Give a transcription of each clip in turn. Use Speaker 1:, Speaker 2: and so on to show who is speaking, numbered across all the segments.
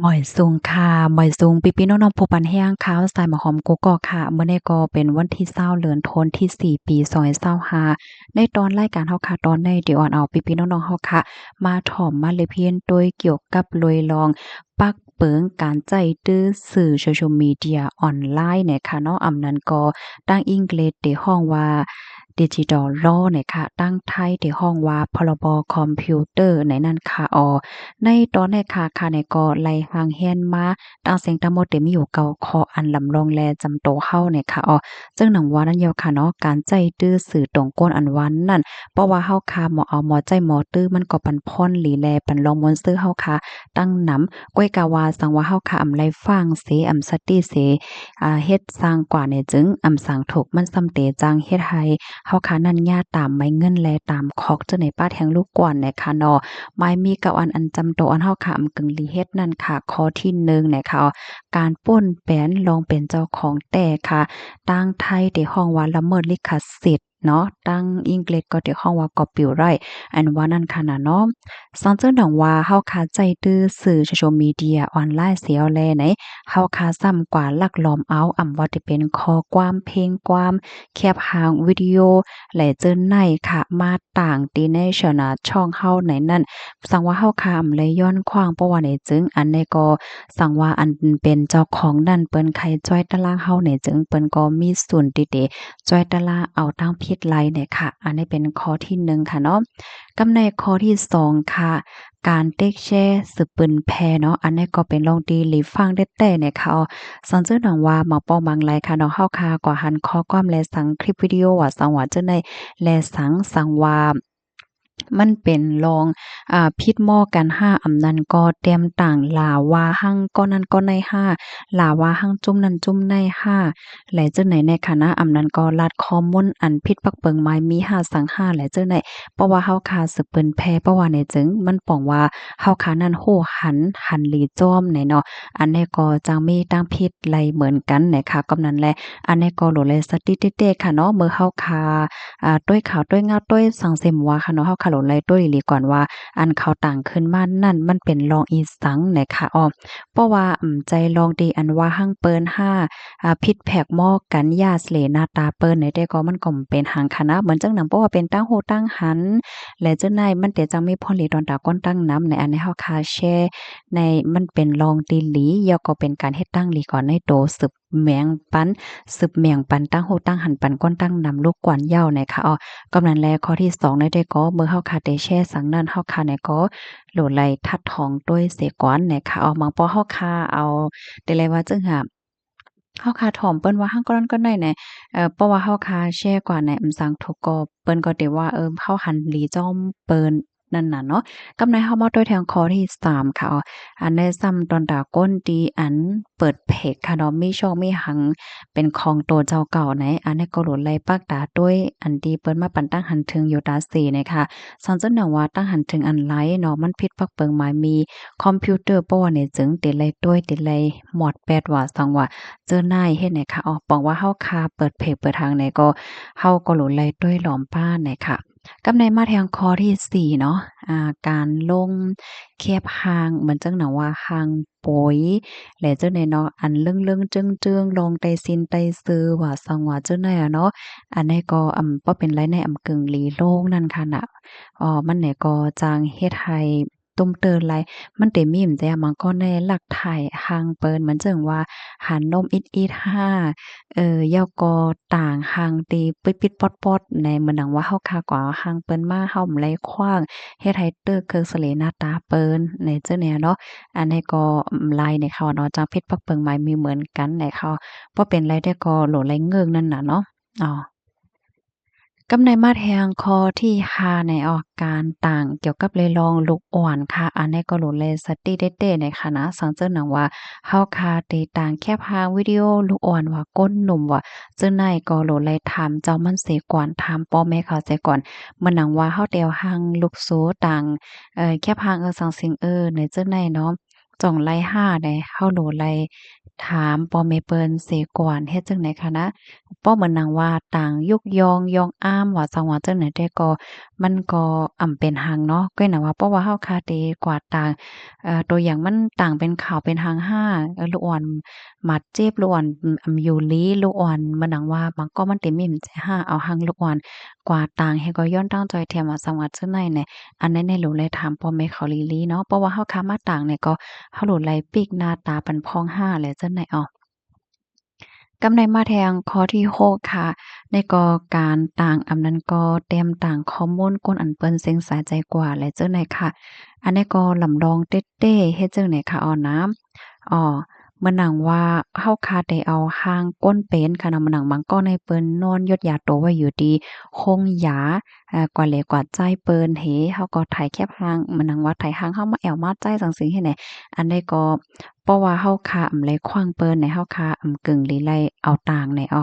Speaker 1: หมอยซุงค่ะหมอยซุงพี่ๆน้องๆผู้ปันแห้งข่าวสายหมอหอมกุ๊กก๊อกค่ะมื้อนี้ก็เป็นวันที่20เดือนธันวาคมที่4ปี2025ในตอนรายการเฮาค่ะตอนในเดี๋ยวอ่อนเอาพี่ๆน้องๆเฮาค่ะมาถ่อมมาเลยเพียนโดยเกี่ยวกับลุยลองปักเปิงการใจตื้อสื่อ Social Media ออนไลน์เนี่ยค่ะเนาะอำนั้นก็ตั้งอังกฤษที่ฮ้องว่า Digital Law เนี่ยค่ะตั้งไทยที่ฮ้องว่าพรบคอมพิวเตอร์ในนั้นค่ะในตอนแรกค่ะในก็ไล่ห่างแฮนมาตั้งเสียงทั้งหมดเต็มีอยู่เก่าขออันลำลองแลจำโตเฮาเนี่ยค่ะซึ่งหนังว่านั่นเดียวค่ะเนาะการใจตื้อสื่อตรงก้นอันวันนั่นเพราะว่าเฮาค่ะหมอเอาหมอใจหมอตื้อมันก็ปันพ่นหลีแลปันลองมนต์ซื้อเฮาค่ะตั้งนำก้วยกาวาสังว่าเฮาค่ะอำไลฟังเสอำสติเสเฮ็ดสร้างกว่าเนี่ยจึงอำสังถูกมันซ้ำเตจังเฮ็ดให้เฮาค่ะนั่นญาตามไม้เงินแลตามคอกจังในป้าแทงลูกกวนเนี่ยค่ะเนาะ ไม้มีกับอันจำโตอันเฮาค่ะอำกึ่งลีเฮ็ดนั่นค่ะข้อที่1เนี่ยค่ะการป้นแป้นลองเป็นเจ้าของแต่ค่ะตั้งไทยที่ฮ้องว่าละเมิดลิขสิทธิ์เนาะตั้งอังกฤษก็ที่ฮ้องว่า copyright อันว่านั่นค่ะน่ะเนาะซังเจิ้นดังว่าเฮาค่ะใจตื้อสื่อ social media ออนไลน์เสียวแลไหนเฮาค่ะซ้ำกว่าลักหลอมเอาอำว่าที่เป็นข้อความเพลงความแคปหางวิดีโอและเจิ้นในค่ะมาต่างติในช่องเฮาไหนนั่น สังว่าเฮาคามเลยย้อนขวางเพราะว่าในจึงอันใดก็สังว่าอันเป็นเจ้าของนั่นเปิ้นใครจ้อยตะลางเฮาเนี่ยจึงเปิ้นก็มีส่วนติเดจ้อยตะลาเอาตั้งผิดไลเนี่ยค่ะอันนี้เป็นข้อที่1ค่ะเนาะกำในข้อที่2ค่ะการเต็กแชร์สืบปืนแพเนาะอันนี้ก็เป็นลองดีหรือฟังได้แต่เนี่ยค่ะสังเจอหนังว่าหมอป้อบางไลค่ะเนาะเฮาค่ะก็หันข้อความและสังคลิปวิดีโอว่าสังว่าจะได้และสังว่ามันเป็นลอง พิษหม้อกันห้าอำนั้นก็เตรียมต่างลาวาหั่งก็นั้นก็ในห้าลาวาหั่งจุ่มนั้นจุ่มในห้าแหลเจ้าไหนในคณะอำนั้นก็ลัดข้อมูลอันผิดปักเปิงไม้มีห้าสังห้าแหลเจ้าไหนเพราะว่าเฮาคาสืบเปิ้นแพ้เพราะว่าในจึงมันป้องว่าเฮาคานั้นโหหันหลีจ้อมไหนเนาะอันนี้ก็จังมีตั้งผิดไหลเหมือนกันไหนค่ะกำนั้นแหละอันนี้ก็โหลเลยสติเตๆค่ะเนาะเมื่อเฮาคาต้วยขาวต้วยงาต้วยสังเสมว่าค่ะเนาะเฮาคาโหลเลยต้วยอีหลีก่อนว่า อันเขาต่างขึ้นมานั่นมันเป็นรองอีสังไหนคะเพราะว่าใจลองดีอันว่าหั่งเปิ้น5พิษแผกหม้อกันยาสเลหน้าตาเปิ้นไหนแต่ก็มันก็เป็นหางคณะเหมือนจังหนังเพราะว่าเป็นตั้งโฮตั้งหันและเจ้านายมันแต่จังมีพรหลีดอนตาก้นตั้งน้ำในอันนี้เฮาคาแชร์ในมันเป็นลองดีหลียอก็เป็นการเฮ็ดตั้งหลีก่อนในโตสืบแมงปันสืบแมงปันตั้งโฮตั้งหันปันก้นตั้งนำลูกกวนเหย้านะคะกำนั้นแลข้อที่2ได้ก็เมื่อเฮาคาได้แชร์สังนั้นเฮาคาเนี่ยก็โหลดไหลทัดทองด้วยเสกวนนะคะมังปอเฮาคาเอาได้เลยว่าจึงหาเฮาคาถ่อมเปิ้นว่าหั้งก็นั้นก็ได้แหน่เพราะว่าเฮาคาแชร์กว่าในสังทุกก็เปิ้นก็ได้ว่าเฮาหันหลีจ้อมเปิ้นนั่นน่ะเนาะกำในเฮามาด้วยแทงข้อที่3ค่ะอันได้ซ้ำตอนดาก้นดีอันเปิดเพจค่ะเนาะมีช่องมีหัง เป็นของโตเจ้าเก่าไหนอันนี้ก็หลุดไล่ปากตาด้วยอันดีเปิ้นมาปั่นตั้งหันถึงอยู่ตาสีนะคะสันเจ้าหนังว่าตั้งหันถึงอันไลเนาะมันผิดปักเปิงหมายมีคอมพิวเตอร์ป้อเนี่ยจึงติดไล่ด้วยติดไล่หมอดแปดว่าสังว่าเจอนายเฮ็ดไหนคะปองว่าเฮาคาเปิดเพจเปิดทางไหนก็เฮาก็หลุดไล่ด้วยหลอมป้านไหนค่ะกับในมาแทงคอที่4เนาะการลงแคบหางเหมือนจังหนังว่าหางโป๋ย และเจ้าไหนเนาะอันเรื่องๆเจิงๆลองไต้ซินไต้ซือว่าสังว่าเจ้าไหนอะเนาะอันนี้ก็บ่เป็นไรในกึ่งหลีโลงนั่นค่ะน่ะมันเนี่ยก็จางเฮ็ดให้ตุ้มเตินไรมันเต็มมีมแต่มันก็ในหลักถ่ายหางเปิ้นเหมือนจั่งว่าหันนมอิดๆห้ายอก็ต่างหางตีปิดๆป๊อดๆในเหมือนหนังว่าเฮาคากว่าหางเปิ้นมาเฮาบ่ไลขว้างเฮ็ดให้เตอเกิกสะเลหน้าตาเปิ้นในเจ้าแนวเนาะ อันนี้ก็ลายในเขาเนาะจังเพชรปักเปิงไม้มีเหมือนกันในเขาบ่เป็นไรได้ก็โหลดไรเงิงนั่นน่ะเนาะกำในมาแทงคอที่5ในการต่างเกี่ยวกับเลยลองลูกอ่อนค่ะอันนี้ก็โหลดเลยสติเด้ๆในคณะสังเจอหนังว่าเฮาคาเตต่างแคบหางวิดีโอลูกอ่อนว่าก้นหนุ่มว่าเจ้าในก็โหลดเลยถามเจ้ามันเสียก่อนถามพ่อแม่เขาเสียก่อนมันหนังว่าเฮาเตียวหางลูกโซต่างแคบหางสังสิงในเจ้าในเนาะจ่องไล่5ได้เฮาโหลดไล่ ถามปอแม่เปิ้นเสก่อนเฮ็ดจั่งใดคะนะป้อเหมือนหนังว่าต่างยุกยองยองอ้ามว่าจังว่าจังไหนแต่ก็มันก็เป็นหังเนาะก็หนังว่าเพราะว่าเฮาคาเตกว่าต่างตัวอย่างมันต่างเป็นขาวเป็นหางห้าลูกอ่อนหมัดเจ็บลูกอ่อนอยู่ลี้ลูกอ่อนเหมือนหนังว่าบางก็มันเต็มมีมใจห้าเอาหังลูกอ่อนกว่าต่างให้ก็ย้อนตั้งใจแถมว่าจังหวัดเชียงใหม่เนี่ยอันนั้นในหลูเลยถามพ่อแม่เขาลีลีเนาะเพราะว่าเฮาคามาต่างเนี่ยก็เฮาโหลดไหลปีกหน้าตาปันพองห้าแหละจังไหนอ้อกำในมาแทงข้อที่6ค่ะในก็การต่างอำนั้นก็แต้มต่างข้อมูลก้นอันเปิ้นเซ็งสายใจกว่าและจังไหนค่ะอันนี้ก็ลำลองเต้ๆเฮ็ดจังไหนค่ะอ้อน้ำเมื่อหนังว่าเฮาคาได้เอาหางก้นเป็นค่ะเนาะมื้อหนังบางก็ในเปิ้นนอนยดยาโตไว้อยู่ดีคงหยากว่าแลกว่าใจเปิ้นเฮเฮาก็ไถแคบหางมื้อหนังว่าไถหางเฮามาแอวมาใจจังซี้เฮ็ดแหนอันนี้ก็เพราะว่าเฮาคาเลยขว้างเปิ้นในเฮาคากึ่งลีไลเอาต่างในอ้อ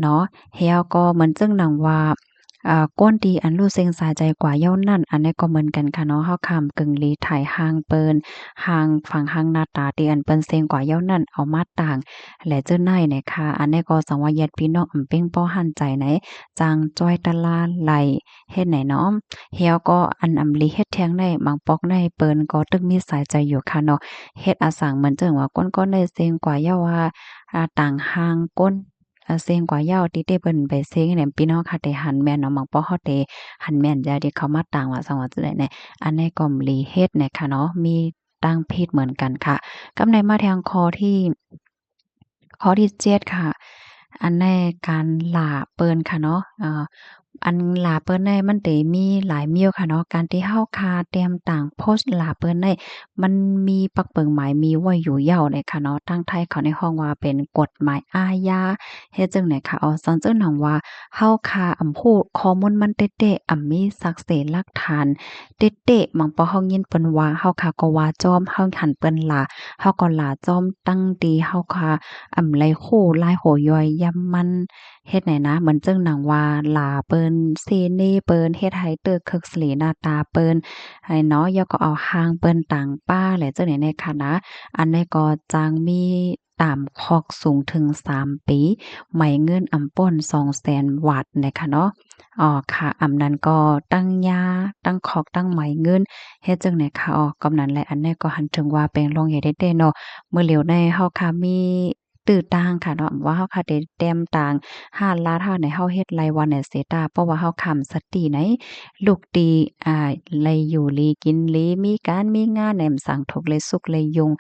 Speaker 1: เนาะเฮาก็เหมือนจึงหนังว่าก้นดีอันรู้เซ็งสาใจกว่าเย้านั่นอันนี้ก็เหมือนกันค่ะเนาะเฮาคำกึ่งลีไถหางเปิ้นหางฝั่งหางหน้าตาที่อันเปิ้นเซ็งกว่าเย้านั่นเอามาต่างและเจ้าไหนเนี่ยค่ะอันนี้ก็สังว่าญาติพี่น้องเป้งป้อหันใจไหนจางจ้อยตะลาไหลเฮ็ดไหนเนาะเฮาก็อันลีเฮ็ดแทงได้บางปอกได้เปิ้นก็ตึกมีสายใจอยู่ค่ะเนาะเฮ็ดอาสังเหมือนจังว่าก้นก็ได้เซ็งกว่าเย้าว่าต่างหางก้นเซ็งกว่าเหย้าติเต้เปิ้นไปเซ็งเนี่ยพี่น้องค่ะได้หันแม่นเนาะบางปอเฮาได้หันแม่นยาที่เขามาต่างว่าสังว่าจังได๋แหน่อันนี้ก็ลีเฮ็ดเนี่ยค่ะเนาะมีต่างเพศเหมือนกันค่ะกำในมาทางข้อที่7ค่ะอันแน่การหล่าเปิ้นค่ะเนาะอันหลาเปิ้นได้มันได้มีหลายมิ้วค่ะเนาะการที่เฮาคาแต้มต่างโพสต์หลาเปิ้นได้มันมีปักเปิงหมายมีไว้อยู่เหย้าเลยค่ะเนาะทางไทยเขาในห้องว่าเป็นกฎหมายอาญาเฮ็ดจังได๋ค่ะซันเจิ้นหังว่าเฮาคาพูดข้อมูลมันเต๊ะๆมีสักเสนหลักฐานเต๊ะๆหมังปอเฮายินเปิ้นว่าเฮาคาก็ว่าจอมเฮาหันเปิ้นหลาเฮาก็หลาจอมตั้งดีเฮาคาไหลโคหลายโหย่อยยำมันเฮ็ดไหนนะเหมือนจึงหนังว่าหลาเปิ้นเซเน่เปิ้นเฮ็ดให้เตึกคึกสลีหน้าตาเปิ้นให้เนาะแล้วก็เอาหางเปิ้นต่างป้าแหละจังไหนในค่ะนะอันนี้ก็จังมีตามคอกสูงถึง3ปีไหมเงินป่น200,000 วัตต์นะคะเนาะค่ะนั้นก็ตั้งยาตั้งคอกตั้งไหมเงินเฮ็ดจังไหนค่ะกำนั้นแหละอันนี้ก็หันถึงว่าเป็นโรงใหญ่ได้เนาะเมื่อเหลียวในเฮาค่ะมีตื้อต่างค่ะเนาะว่าเฮาค่ะได้แต้มต่างห้านลาดเฮาในเฮาเฮ็ดรายวันเนี่ยเสยตาเพราะว่าเฮาค้ำสติไหนลูกตีไลอยู่ลีกินลีมีการมีงานแหนมสังทุกข์เลยสุขเลยยุง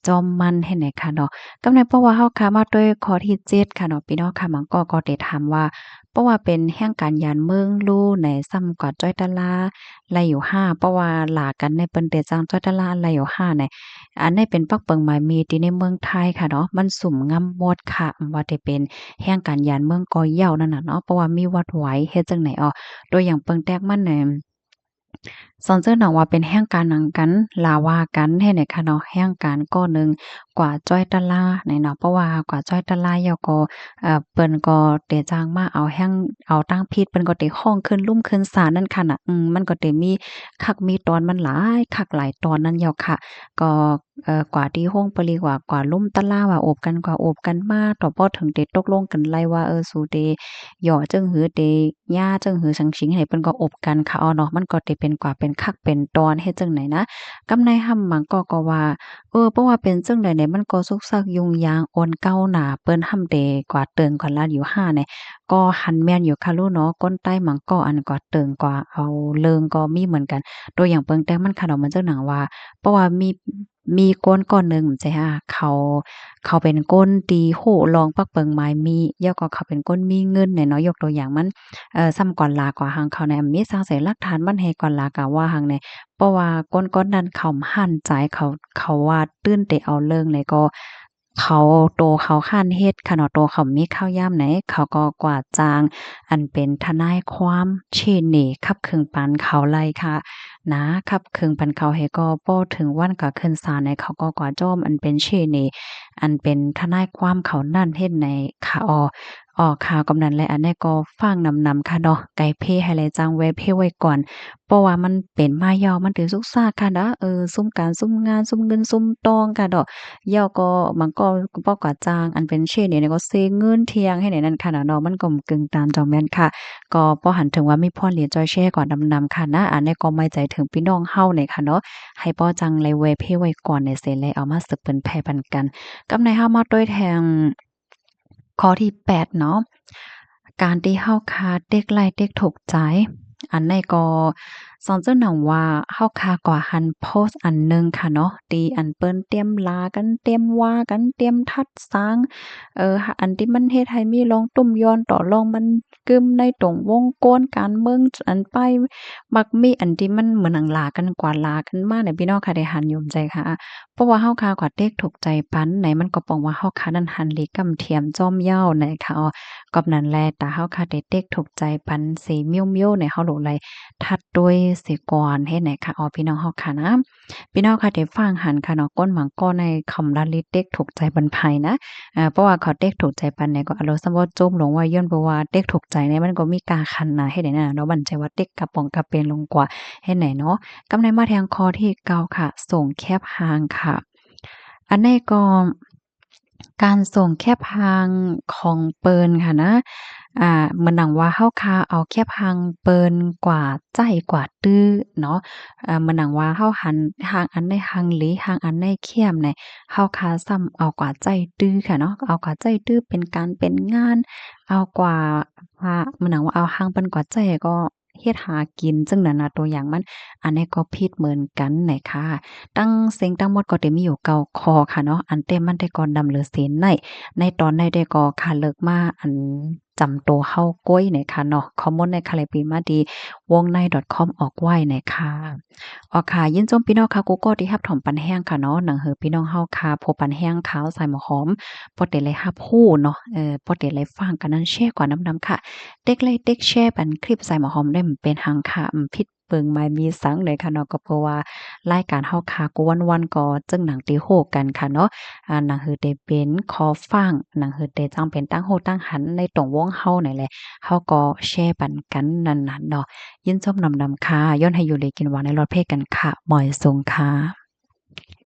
Speaker 1: จอมมันให้ไหนค่ะเนาะกำในเพราะว่าเฮาค้ามาด้วยข้อที่7ค่ะเนาะพี่น้องค่ะมันก็ได้ถามว่าเพราะว่าเป็นแห่งการยานเมืองลู่ในซ้ำกว่าจ้อยตะลาไลอยู่5เพราะว่าหลากันในเปิ้นเตจังจ้อยตะลาไลอยู่5เนี่ย อันนี้เป็นปักเปิงหมายมีที่ในเมืองไทยค่ะเนาะมันสุ่มงำหมดค่ะว่าได้เป็นแห่งการยานเมืองกอเหย้านั่นน่ะเนาะเพราะว่ามีวัดไหวเฮ็ดจังไหนตัวอย่างเปิงแตกมันเนี่ยสอนเจ้าหนังว่าเป็นแห่งการหนังกันลาว่ากันให้ไหนค่ะเนาะแห่งการก็หนึ่งกว่าจ้อยตะลาในเนาะเพราะว่ากว่าจ้อยตะลาเหย้าก็เปิ้นก็เตจางมาเอาแห่งเอาตั้งพิษเปิ้นก็เตห้องขึ้นลุ่มขึ้นศาลนั่นค่ะน่ะมันก็เตมีคักมีตอนมันหลายคักหลายตอนนั้นเหย้าค่ะ ก็กว่าที่ห้องปลีกว่าลุ่มตะล่าว่าโอบกันกว่าโอบกันมาต่อพอถึงได้ตกลงกันไล่ว่าสู่เดหย่อจึงหือเดย่าจึงหือสังสิงให้เพิ่นก็อบกันค่ะเนาะมันก็ได้เป็นกว่าเป็นคักเป็นตอนเฮ็ดจังไหนนะกำในหำหมังก็ว่าเพราะว่าเป็นจังใดเนี่ยมันก็ซุกซักยุ่งยางโอนเก้าหน้าเปิ้นหำเดกว่าเติงกว่าลาดอยู่5เนี่ยก็หันแม่นอยู่ค่ะลูกเนาะก้นใต้หมังก็อันกว่าเติงกว่าเอาเลิงก็มีเหมือนกันตัวอย่างเปิงแต่มันค่ะเนาะมันจังหนังว่า เพราะว่ามีก้นก้อนหนึ่งใช่ค่ะเขาเป็นก้นตีโหลองปักเปิงไม้มีแล้วก็เขาเป็นก้นมีเงินเนี่ยเนาะยกตัวอย่างมันซ้ำก่อนลากว่าหังเขาเนี่ยมีสร้างเสหลักฐานมันให้ก่อนลากะว่าหังเนี่ยเพราะว่าก้นนั้นเขาหั่นใจเขาว่าตื้นเตเอาเรื่องเลยก็เขาโตเขาค้านเฮ็ดค่ะเนาะโตเขามีข้าวยามไหนเขาก็กว่าจ้างอันเป็นทนายความเช่นนี่คับเครื่องปานเขาไล่ค่ะ นะครับครึ่งปันเขาให้ก็บ่ถึงวันก็ขึ้นศาลให้เขาก็กว่าโจ้มอันเป็นชื่อนี่อันเป็นทนายความเขานั่นเฮ็ดในค่ะ ออกข่าวกำนันและอันนี้ก็ฟังนำค่ะเนาะไก่เพให้เลยจังไว้เพไว้ก่อนเพราะว่ามันเป็นมายาวมันถือซุกซากค่ะนะซุ่มการซุ่มงานซุ่มเงินซุ่มตองค่ะดอกยาวก็มันก็ป้อกว่าจ้างอันเป็นเช่นเนี่ยก็เซเงินเที่ยงให้ไหนนั่นค่ะเนาะมันก็กึ่งตามจอมแม่นค่ะก็บ่หันถึงว่ามีพ่อเหรียญจอยแช่ก่อนนำค่ะนะอันนี้ก็ไม่ใจถึงพี่น้องเฮาเนี่ยค่ะเนาะให้ป้อจังเลยไว้เพไว้ก่อนในเสร็จเลยเอามาสึกเป็นแพร่ปันกันกับในเฮามาด้วยแทงข้อที่8เนาะการที่เฮาคาเด็กไล่เด็กถูกใจอันในก็สอนเจ้าหนังว่าเฮาคากว่าหันโพสต์อันหนึ่งค่ะเนาะตีอันเปิ้นเตรียมลากันเตรียมว่ากันเตรียมทัดสร้างอันที่มันเฮ็ดให้มีลองตุ้มย้อนต่อรองมันกึมในตรงวงโกนการเมืองอันไปมักมีอันที่มันเหมือนหนังลากันกว่าลากันมาเนี่ยพี่น้องค่ะได้หันโยมใจค่ะเพราะว่าเฮาคากว่าเด็กถูกใจปันไหนมันก็ป้องว่าเฮาคานั้นหันหลีกำเทียมจ้อมเย้าไหนค่ะกอบนั้นแลตาเฮาคาได้เด็กถูกใจปันสีเมียวๆในเฮาโลไหลทัดด้วยสิก่อนเฮ็ดไหนค่ะพี่น้องเฮาค่ะนะพี่น้องค่ะได้ฟังหันค่ะเนาะก้นหมังก้อในคำละลิเด็กถูกใจบันไผนะเพราะว่าเขาเด็กถูกใจปันเนี่ยก็อารมณ์สมว่าจมลงว่าย้อนเพราะว่าเด็กถูกใจเนี่ยมันก็มีกาคันนะเฮ็ดไหนน่ะเนาะบั่นใจว่าเด็กกระป๋องกระเปนลงกว่าเฮ็ดไหนเนาะกำในมาแทงคอที่เก่าค่ะส่งแคบหางค่ะอันนี้ก็การส่งแคบหางของเปิ้นค่ะนะเหมือนหนังว่าเฮาคาเอาแคบหางเปิ้นกว่าใจกว่าตื้อเนาะเหมือนหนังว่าเฮาหันหางอันใดหางหลีหางอันใดเข้มเนี่ยเฮาคาซ้ำเอากว่าใจตื้อค่ะเนาะเอากว่าใจตื้อเป็นการเป็นงานเอากว่าเหมือนหนังว่าเอาหางเปิ้นกว่าใจก็เฮ็ดหากินซึ่งนั่นน่ะตัวอย่างมันอันนี้ก็ผิดเหมือนกันน่ะค่ะ ตั้งเสียงตั้งหมดก็จะมีอยู่เก้าข้อค่ะเนาะอันเต็มมันได้ก่อนดำเหลือเสียนในตอนใดได้ก็ค่ะเลิกมาอันจำตัวเฮาก้อยเนี่ยค่ะเนาะข้อมูลในคาเลปีมาดีวงใน .com ออกไว้เนี่ยค่ะค่ะยินจมพี่น้องค่ะกูก็ที่รับถอมปันแห้งค่ะเนาะหนังพี่น้องเฮาค่ะพบปันแห้งขาวใส่หมอหอมปอดเดเลยรับฮู้เนาะปอดเดเลยฟังกันนั้นแชร์กว่าน้ำๆค่ะเด็กเลยเด็กแชร์ปันคลิปใส่หมอหอมได้เป็นหังค่ะผิดเปิงไม้มีสังเลยค่ะเนาะก็เพราะว่ารายการเฮาค่ะกูวันๆก็จึงหนังตีโฮกันค่ะเนาะหนังได้เป็นขอฟังหนังได้จังเป็นตั้งโฮตั้งหันในตรงวงเฮานี่แหละเฮาก็แชร์ปันกันนั่นน่ะเนาะยินชมนำค่ะย้อนให้อยู่เลยกินหวานในรถเพกันค่ะหมอยทรงค่ะ